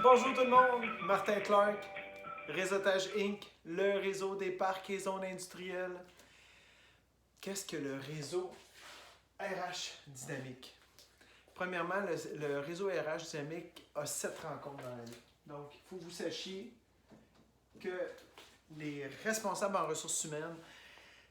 Bonjour tout le monde, Martin Clark, Réseautage Inc., le réseau des parcs et zones industrielles. Qu'est-ce que le réseau RH dynamique? Premièrement, le réseau RH dynamique a 7 rencontres dans l'année. Donc, il faut que vous sachiez que les responsables en ressources humaines,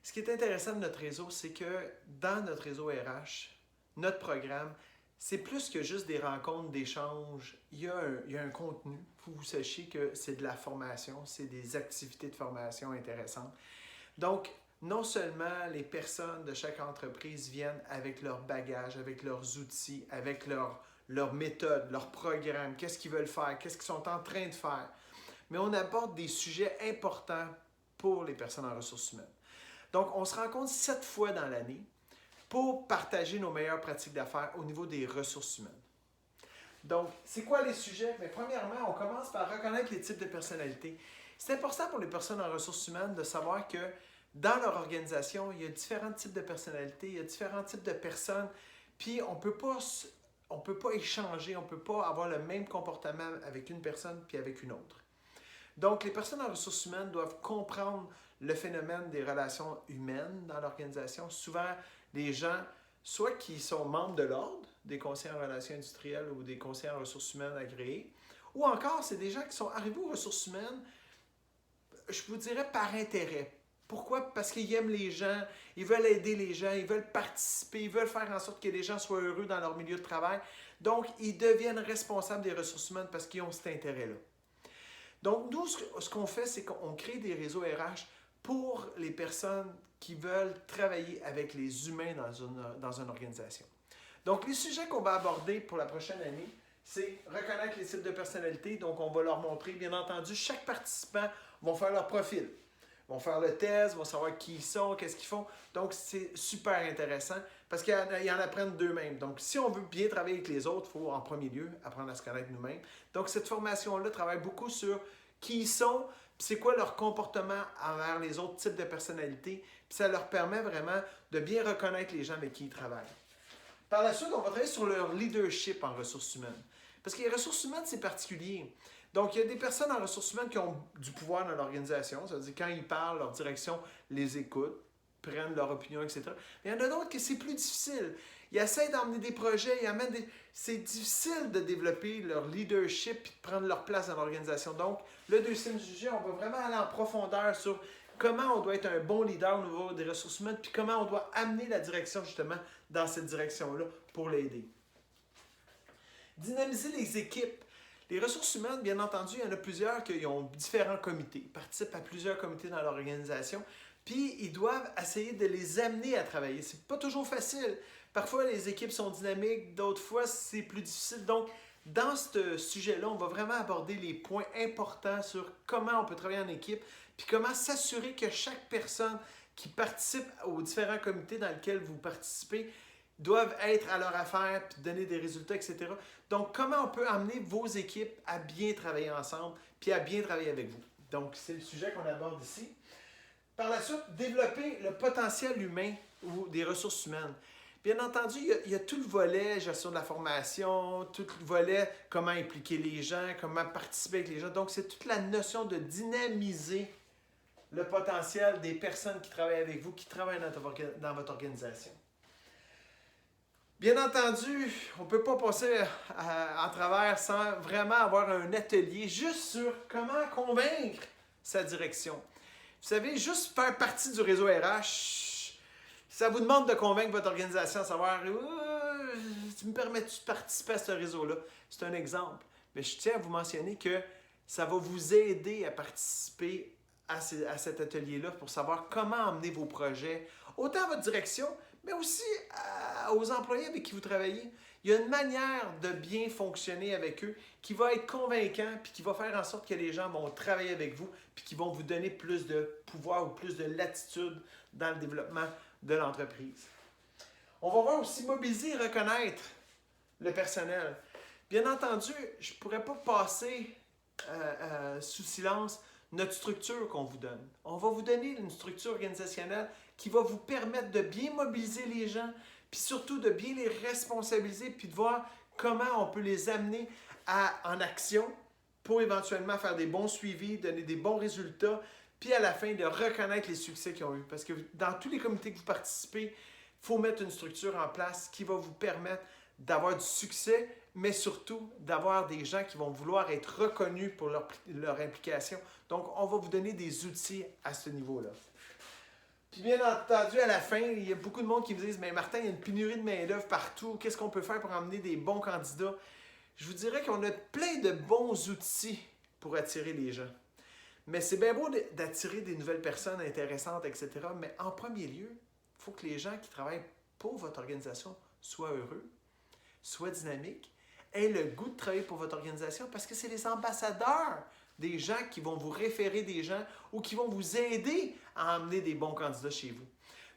ce qui est intéressant de notre réseau, c'est que dans notre réseau RH, notre programme, c'est plus que juste des rencontres, d'échanges. Il y a un contenu. Il faut que vous sachiez que c'est de la formation, c'est des activités de formation intéressantes. Donc, non seulement les personnes de chaque entreprise viennent avec leur bagage, avec leurs outils, avec leur méthode, leur programme, qu'est-ce qu'ils veulent faire, qu'est-ce qu'ils sont en train de faire, mais on aborde des sujets importants pour les personnes en ressources humaines. Donc, on se rencontre 7 fois dans l'année pour partager nos meilleures pratiques d'affaires au niveau des ressources humaines. Donc, c'est quoi les sujets? Mais premièrement, on commence par reconnaître les types de personnalités. C'est important pour les personnes en ressources humaines de savoir que dans leur organisation, il y a différents types de personnalités, il y a différents types de personnes, puis on peut pas échanger, on ne peut pas avoir le même comportement avec une personne puis avec une autre. Donc, les personnes en ressources humaines doivent comprendre le phénomène des relations humaines dans l'organisation. Souvent, les gens, soit qui sont membres de l'ordre, des conseillers en relations industrielles ou des conseillers en ressources humaines agréés, ou encore, c'est des gens qui sont arrivés aux ressources humaines, je vous dirais, par intérêt. Pourquoi? Parce qu'ils aiment les gens, ils veulent aider les gens, ils veulent participer, ils veulent faire en sorte que les gens soient heureux dans leur milieu de travail. Donc, ils deviennent responsables des ressources humaines parce qu'ils ont cet intérêt-là. Donc, nous, ce qu'on fait, c'est qu'on crée des réseaux RH pour les personnes qui veulent travailler avec les humains dans une organisation. Donc, les sujets qu'on va aborder pour la prochaine année, c'est reconnaître les types de personnalités. Donc, on va leur montrer, bien entendu, chaque participant va faire leur profil. Ils vont faire le test, vont savoir qui ils sont, qu'est-ce qu'ils font. Donc, c'est super intéressant parce qu'ils en apprennent d'eux-mêmes. Donc, si on veut bien travailler avec les autres, il faut en premier lieu apprendre à se connaître nous-mêmes. Donc, cette formation-là travaille beaucoup sur qui ils sont, puis c'est quoi leur comportement envers les autres types de personnalités. Puis ça leur permet vraiment de bien reconnaître les gens avec qui ils travaillent. Par la suite, on va travailler sur leur leadership en ressources humaines. Parce que les ressources humaines, c'est particulier. Donc, il y a des personnes en ressources humaines qui ont du pouvoir dans l'organisation. Ça veut dire quand ils parlent, leur direction les écoute, prennent leur opinion, etc. Mais il y en a d'autres que c'est plus difficile. Ils essaient d'emmener des projets, c'est difficile de développer leur leadership et de prendre leur place dans l'organisation. Donc, le deuxième sujet, on va vraiment aller en profondeur sur comment on doit être un bon leader au niveau des ressources humaines puis comment on doit amener la direction justement dans cette direction-là pour l'aider. Dynamiser les équipes. Les ressources humaines, bien entendu, il y en a plusieurs qui ont différents comités, participent à plusieurs comités dans l'organisation, puis ils doivent essayer de les amener à travailler. C'est pas toujours facile. Parfois, les équipes sont dynamiques, d'autres fois, c'est plus difficile. Donc, dans ce sujet-là, on va vraiment aborder les points importants sur comment on peut travailler en équipe, puis comment s'assurer que chaque personne qui participe aux différents comités dans lesquels vous participez doivent être à leur affaire, puis donner des résultats, etc. Donc, comment on peut amener vos équipes à bien travailler ensemble, puis à bien travailler avec vous. Donc, c'est le sujet qu'on aborde ici. Par la suite, développer le potentiel humain ou des ressources humaines. Bien entendu, il y a tout le volet gestion de la formation, tout le volet comment impliquer les gens, comment participer avec les gens. Donc, c'est toute la notion de dynamiser le potentiel des personnes qui travaillent avec vous, qui travaillent dans votre organisation. Bien entendu, on ne peut pas passer en travers sans vraiment avoir un atelier juste sur comment convaincre sa direction. Vous savez, juste faire partie du réseau RH, ça vous demande de convaincre votre organisation à savoir « Tu me permets-tu de participer à ce réseau-là? » C'est un exemple. Mais je tiens à vous mentionner que ça va vous aider à participer à cet atelier-là pour savoir comment emmener vos projets, autant à votre direction, mais aussi aux employés avec qui vous travaillez. Il y a une manière de bien fonctionner avec eux qui va être convaincant puis qui va faire en sorte que les gens vont travailler avec vous puis qui vont vous donner plus de pouvoir ou plus de latitude dans le développement de l'entreprise. On va voir aussi mobiliser et reconnaître le personnel. Bien entendu, je ne pourrais pas passer sous silence notre structure qu'on vous donne. On va vous donner une structure organisationnelle qui va vous permettre de bien mobiliser les gens, puis surtout de bien les responsabiliser, puis de voir comment on peut les amener en action, pour éventuellement faire des bons suivis, donner des bons résultats, puis à la fin de reconnaître les succès qu'ils ont eu. Parce que dans tous les comités que vous participez, il faut mettre une structure en place qui va vous permettre d'avoir du succès, mais surtout d'avoir des gens qui vont vouloir être reconnus pour leur implication. Donc, on va vous donner des outils à ce niveau-là. Puis bien entendu, à la fin, il y a beaucoup de monde qui me disent « Mais Martin, il y a une pénurie de main-d'œuvre partout. Qu'est-ce qu'on peut faire pour emmener des bons candidats? » Je vous dirais qu'on a plein de bons outils pour attirer les gens. Mais c'est bien beau d'attirer des nouvelles personnes intéressantes, etc. Mais en premier lieu, il faut que les gens qui travaillent pour votre organisation soient heureux, soient dynamiques, aient le goût de travailler pour votre organisation parce que c'est les ambassadeurs des gens qui vont vous référer des gens ou qui vont vous aider à emmener des bons candidats chez vous.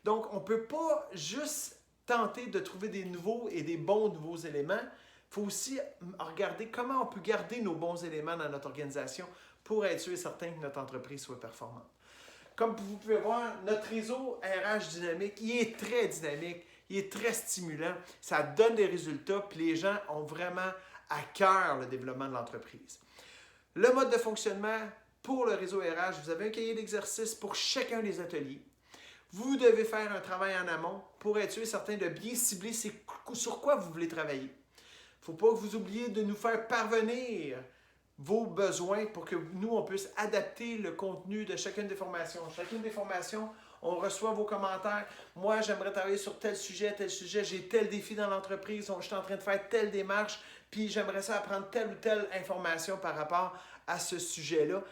Donc, on ne peut pas juste tenter de trouver des nouveaux et des bons nouveaux éléments. Il faut aussi regarder comment on peut garder nos bons éléments dans notre organisation pour être sûr et certain que notre entreprise soit performante. Comme vous pouvez voir, notre réseau RH dynamique, il est très dynamique, il est très stimulant, ça donne des résultats, puis les gens ont vraiment à cœur le développement de l'entreprise. Le mode de fonctionnement pour le réseau RH, vous avez un cahier d'exercice pour chacun des ateliers. Vous devez faire un travail en amont pour être sûr et certain de bien cibler sur quoi vous voulez travailler. Il ne faut pas que vous oubliez de nous faire parvenir vos besoins pour que nous, on puisse adapter le contenu de chacune des formations. Chacune des formations, on reçoit vos commentaires. Moi, j'aimerais travailler sur tel sujet, j'ai tel défi dans l'entreprise, je suis en train de faire telle démarche, puis j'aimerais ça apprendre telle ou telle information par rapport à ce sujet-là.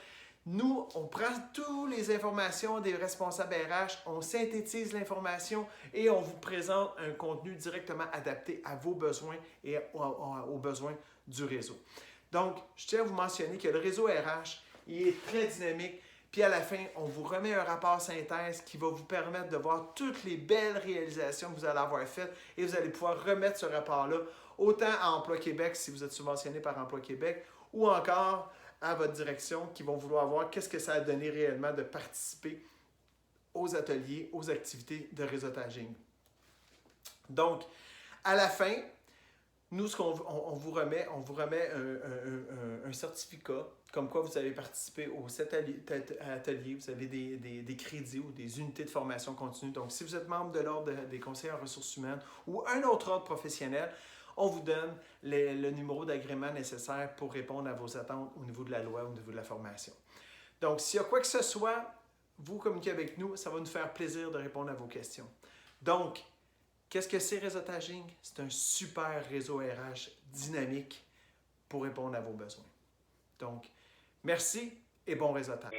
Nous, on prend toutes les informations des responsables RH, on synthétise l'information et on vous présente un contenu directement adapté à vos besoins et aux besoins du réseau. Donc, je tiens à vous mentionner que le réseau RH, il est très dynamique. Puis à la fin, on vous remet un rapport synthèse qui va vous permettre de voir toutes les belles réalisations que vous allez avoir faites et vous allez pouvoir remettre ce rapport-là autant à Emploi Québec si vous êtes subventionné par Emploi Québec ou encore à votre direction qui vont vouloir voir qu'est-ce que ça a donné réellement de participer aux ateliers, aux activités de réseautaging. Donc, à la fin, nous, on vous remet un certificat comme quoi vous avez participé aux 7 ateliers, vous avez des crédits ou des unités de formation continue. Donc, si vous êtes membre de l'Ordre des conseillers en ressources humaines ou un autre ordre professionnel, on vous donne le numéro d'agrément nécessaire pour répondre à vos attentes au niveau de la loi, au niveau de la formation. Donc, s'il y a quoi que ce soit, vous communiquez avec nous, ça va nous faire plaisir de répondre à vos questions. Donc, qu'est-ce que c'est Réseautaging? C'est un super réseau RH dynamique pour répondre à vos besoins. Donc, merci et bon réseautage.